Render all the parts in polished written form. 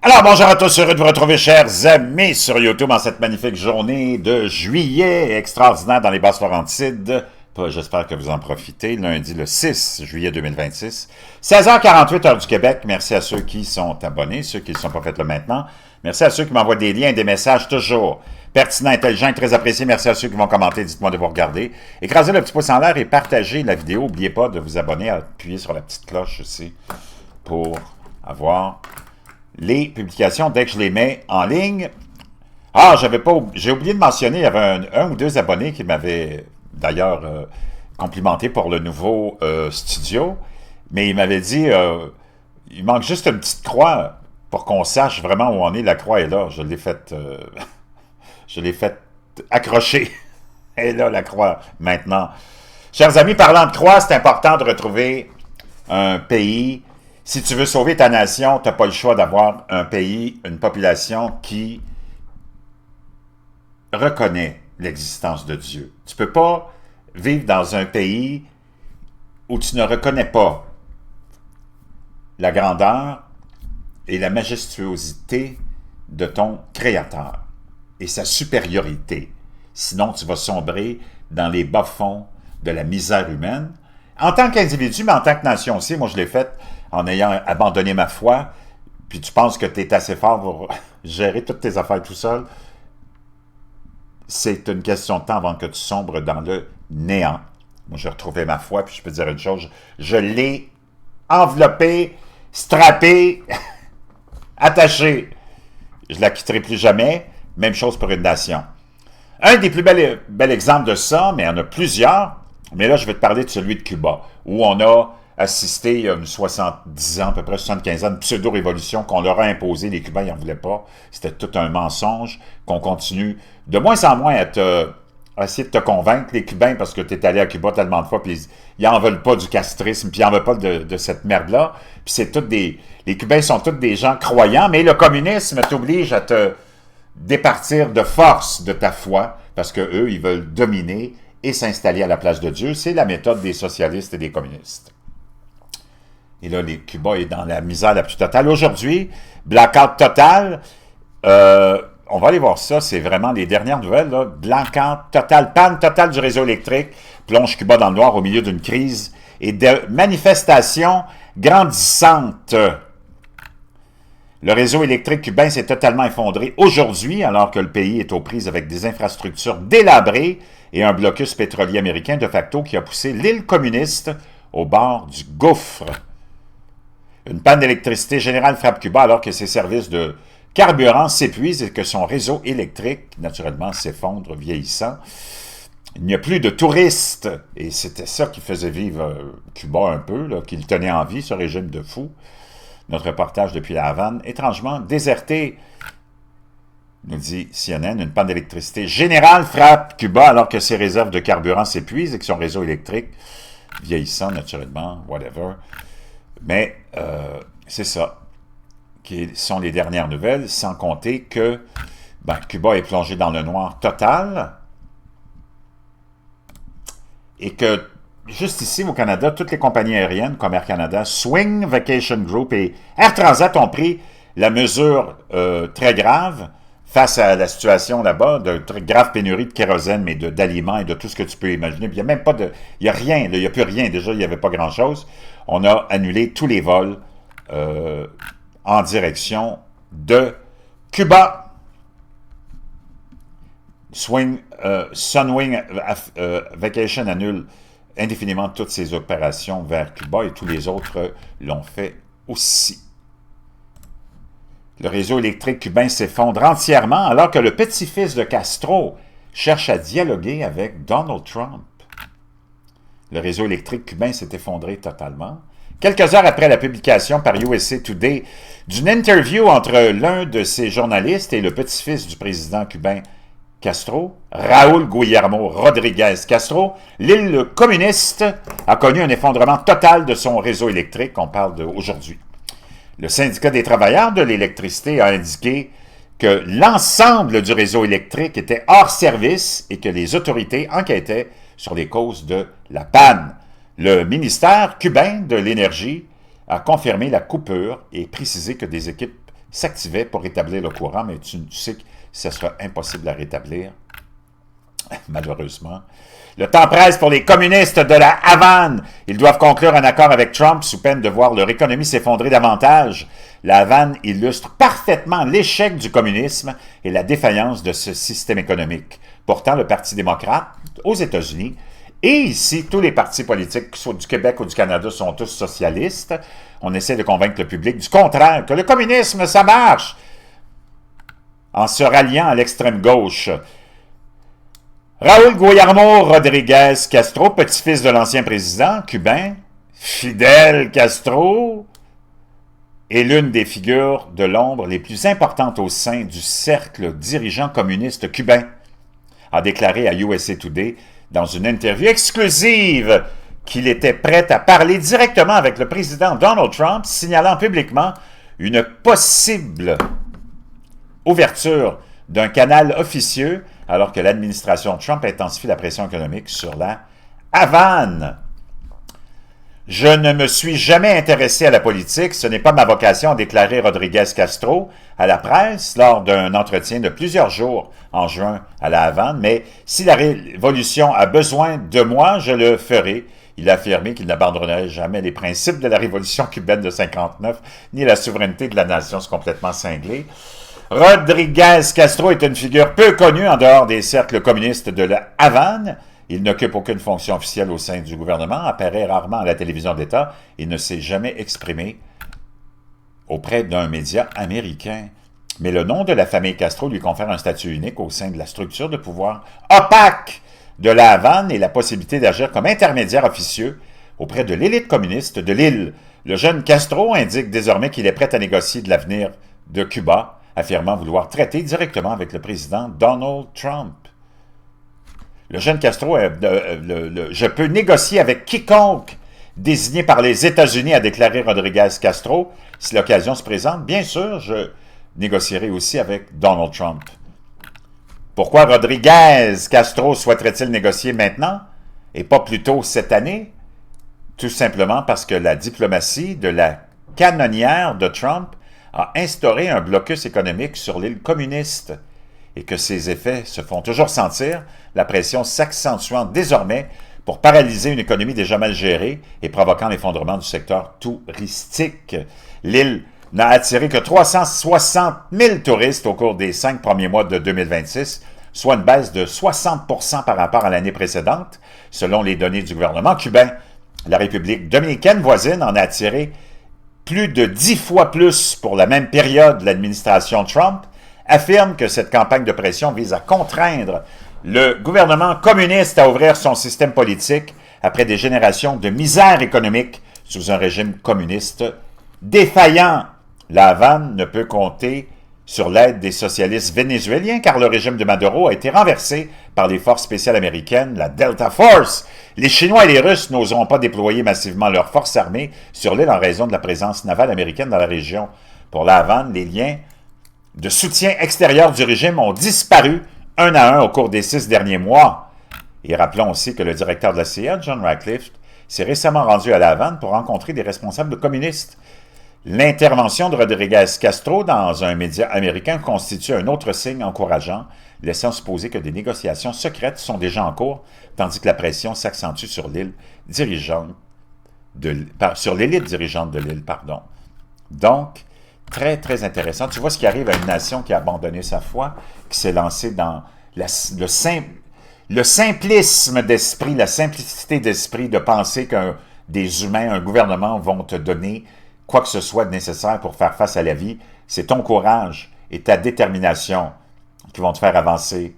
Alors, bonjour à tous, heureux de vous retrouver, chers amis, sur YouTube en cette magnifique journée de juillet extraordinaire dans les Basses-Laurentides. J'espère que vous en profitez. Lundi, le 6 juillet 2026, 16h48, heure du Québec. Merci à ceux qui sont abonnés, ceux qui ne sont pas faits là maintenant. Merci à ceux qui m'envoient des liens, des messages toujours pertinents, intelligents et très appréciés. Merci à ceux qui vont commenter. Dites-moi de vous regarder. Écrasez le petit pouce en l'air et partagez la vidéo. N'oubliez pas de vous abonner, à appuyer sur la petite cloche aussi pour avoir les publications dès que je les mets en ligne. Ah, j'ai oublié de mentionner, il y avait un ou deux abonnés qui m'avaient d'ailleurs complimenté pour le nouveau studio, mais il m'avait dit, il manque juste une petite croix pour qu'on sache vraiment où on est. La croix est là, je l'ai faite accrocher. Elle est là, la croix, maintenant. Chers amis, parlant de croix, c'est important de retrouver un pays. Si tu veux sauver ta nation, tu n'as pas le choix d'avoir un pays, une population qui reconnaît l'existence de Dieu. Tu ne peux pas vivre dans un pays où tu ne reconnais pas la grandeur et la majestuosité de ton Créateur et sa supériorité. Sinon, tu vas sombrer dans les bas-fonds de la misère humaine. En tant qu'individu, mais en tant que nation aussi, moi je l'ai fait en ayant abandonné ma foi, puis tu penses que tu es assez fort pour gérer toutes tes affaires tout seul, c'est une question de temps avant que tu sombres dans le néant. Moi, j'ai retrouvé ma foi, puis je peux te dire une chose, je l'ai enveloppée, strappée, attachée. Je ne la quitterai plus jamais. Même chose pour une nation. Un des plus bels exemples de ça, mais il y en a plusieurs, mais là, je vais te parler de celui de Cuba, où on a assisté il y a 70 ans, à peu près 75 ans, une pseudo-révolution qu'on leur a imposée. Les Cubains, ils n'en voulaient pas. C'était tout un mensonge qu'on continue de moins en moins à essayer de te convaincre, les Cubains, parce que tu es allé à Cuba tellement de fois, puis ils n'en veulent pas du castrisme, puis ils n'en veulent pas de cette merde-là. Puis c'est toutes des... Les Cubains sont tous des gens croyants, mais le communisme t'oblige à te départir de force de ta foi, parce qu'eux, ils veulent dominer et s'installer à la place de Dieu. C'est la méthode des socialistes et des communistes. Et là, Cuba est dans la misère la plus totale. Aujourd'hui, blackout total, on va aller voir ça, c'est vraiment les dernières nouvelles, là. Blackout total, panne totale du réseau électrique, plonge Cuba dans le noir au milieu d'une crise et de manifestations grandissantes. Le réseau électrique cubain s'est totalement effondré aujourd'hui, alors que le pays est aux prises avec des infrastructures délabrées et un blocus pétrolier américain de facto qui a poussé l'île communiste au bord du gouffre. Une panne d'électricité générale frappe Cuba alors que ses services de carburant s'épuisent et que son réseau électrique, naturellement, s'effondre, vieillissant. Il n'y a plus de touristes, et c'était ça qui faisait vivre Cuba un peu, là, qui le tenait en vie, ce régime de fous. Notre reportage depuis la Havane, étrangement déserté, nous dit CNN, une panne d'électricité générale frappe Cuba alors que ses réserves de carburant s'épuisent et que son réseau électrique, vieillissant naturellement, whatever. Mais c'est ça qui sont les dernières nouvelles, sans compter que Cuba est plongé dans le noir total et que juste ici au Canada, toutes les compagnies aériennes comme Air Canada, Swing Vacation Group et Air Transat ont pris la mesure très grave face à la situation là-bas, de très grave pénurie de kérosène, mais d'aliments et de tout ce que tu peux imaginer. Il n'y a même pas de... Il n'y a rien, il n'y a plus rien. Déjà, il n'y avait pas grand-chose. On a annulé tous les vols en direction de Cuba. Sunwing Vacation annule indéfiniment toutes ses opérations vers Cuba et tous les autres l'ont fait aussi. Le réseau électrique cubain s'effondre entièrement alors que le petit-fils de Castro cherche à dialoguer avec Donald Trump. Le réseau électrique cubain s'est effondré totalement. Quelques heures après la publication par USA Today d'une interview entre l'un de ses journalistes et le petit-fils du président cubain Castro, Raúl Guillermo Rodríguez Castro, l'île communiste a connu un effondrement total de son réseau électrique, on parle d'aujourd'hui. Le syndicat des travailleurs de l'électricité a indiqué que l'ensemble du réseau électrique était hors service et que les autorités enquêtaient sur les causes de la panne. Le ministère cubain de l'énergie a confirmé la coupure et précisé que des équipes s'activait pour rétablir le courant, mais tu sais que ce sera impossible à rétablir, malheureusement. Le temps presse pour les communistes de la Havane. Ils doivent conclure un accord avec Trump sous peine de voir leur économie s'effondrer davantage. La Havane illustre parfaitement l'échec du communisme et la défaillance de ce système économique. Pourtant, le Parti démocrate, aux États-Unis, et ici, tous les partis politiques, que ce soit du Québec ou du Canada, sont tous socialistes. On essaie de convaincre le public du contraire, que le communisme, ça marche, en se ralliant à l'extrême gauche. Raúl Guillermo Rodríguez Castro, petit-fils de l'ancien président cubain, Fidel Castro, est l'une des figures de l'ombre les plus importantes au sein du cercle dirigeant communiste cubain, a déclaré à USA Today dans une interview exclusive qu'il était prêt à parler directement avec le président Donald Trump, signalant publiquement une possible ouverture d'un canal officieux alors que l'administration Trump intensifie la pression économique sur la Havane. Je ne me suis jamais intéressé à la politique, ce n'est pas ma vocation, a déclaré Rodríguez Castro à la presse lors d'un entretien de plusieurs jours en juin à la Havane, mais si la révolution a besoin de moi, je le ferai. Il a affirmé qu'il n'abandonnerait jamais les principes de la révolution cubaine de 59, ni la souveraineté de la nation, c'est complètement cinglé. Rodríguez Castro est une figure peu connue en dehors des cercles communistes de la Havane. Il n'occupe aucune fonction officielle au sein du gouvernement, apparaît rarement à la télévision d'État et ne s'est jamais exprimé auprès d'un média américain. Mais le nom de la famille Castro lui confère un statut unique au sein de la structure de pouvoir opaque de la Havane et la possibilité d'agir comme intermédiaire officieux auprès de l'élite communiste de l'île. Le jeune Castro indique désormais qu'il est prêt à négocier de l'avenir de Cuba, affirmant vouloir traiter directement avec le président Donald Trump. Le jeune Castro, je peux négocier avec quiconque désigné par les États-Unis, a déclaré Rodríguez Castro. Si l'occasion se présente, bien sûr, je négocierai aussi avec Donald Trump. Pourquoi Rodríguez Castro souhaiterait-il négocier maintenant et pas plus tôt cette année? Tout simplement parce que la diplomatie de la canonnière de Trump a instauré un blocus économique sur l'île communiste et que ses effets se font toujours sentir, la pression s'accentuant désormais pour paralyser une économie déjà mal gérée et provoquant l'effondrement du secteur touristique. L'île n'a attiré que 360 000 touristes au cours des 5 premiers mois de 2026, soit une baisse de 60% par rapport à l'année précédente, selon les données du gouvernement cubain. La République dominicaine voisine en a attiré plus de 10 fois plus pour la même période. L'administration Trump affirme que cette campagne de pression vise à contraindre le gouvernement communiste à ouvrir son système politique après des générations de misère économique sous un régime communiste défaillant. La Havane ne peut compter sur l'aide des socialistes vénézuéliens car le régime de Maduro a été renversé par les forces spéciales américaines, la Delta Force. Les Chinois et les Russes n'oseront pas déployer massivement leurs forces armées sur l'île en raison de la présence navale américaine dans la région. Pour la Havane, les liens de soutien extérieur du régime ont disparu un à un au cours des 6 derniers mois. Et rappelons aussi que le directeur de la CIA, John Ratcliffe, s'est récemment rendu à La Havane pour rencontrer des responsables communistes. L'intervention de Rodríguez Castro dans un média américain constitue un autre signe encourageant, laissant supposer que des négociations secrètes sont déjà en cours, tandis que la pression s'accentue sur l'élite dirigeante de l'île. Donc, très, très intéressant. Tu vois ce qui arrive à une nation qui a abandonné sa foi, qui s'est lancée dans le simplisme d'esprit, la simplicité d'esprit de penser que des humains, un gouvernement vont te donner quoi que ce soit de nécessaire pour faire face à la vie. C'est ton courage et ta détermination qui vont te faire avancer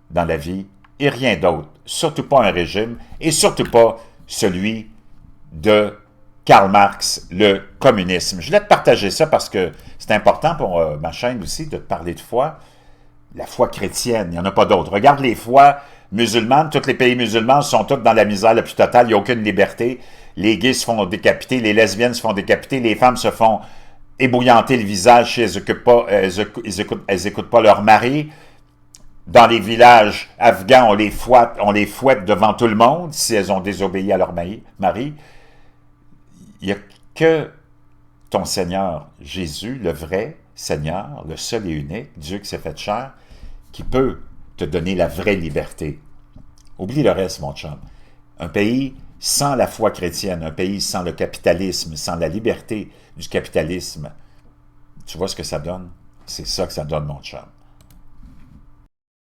dans la vie et rien d'autre. Surtout pas un régime et surtout pas celui de Karl Marx, le communisme. Je voulais te partager ça parce que c'est important pour ma chaîne aussi de te parler de foi. La foi chrétienne, il n'y en a pas d'autre. Regarde les foi musulmanes, tous les pays musulmans sont tous dans la misère la plus totale, il n'y a aucune liberté. Les gays se font décapiter, les lesbiennes se font décapiter, les femmes se font ébouillanter le visage si elles écoutent pas leur mari. Dans les villages afghans, on les fouette devant tout le monde si elles ont désobéi à leur mari. Il n'y a que ton Seigneur Jésus, le vrai Seigneur, le seul et unique, Dieu qui s'est fait chair, qui peut te donner la vraie liberté. Oublie le reste, mon chum. Un pays sans la foi chrétienne, un pays sans le capitalisme, sans la liberté du capitalisme, tu vois ce que ça donne? C'est ça que ça donne, mon chum.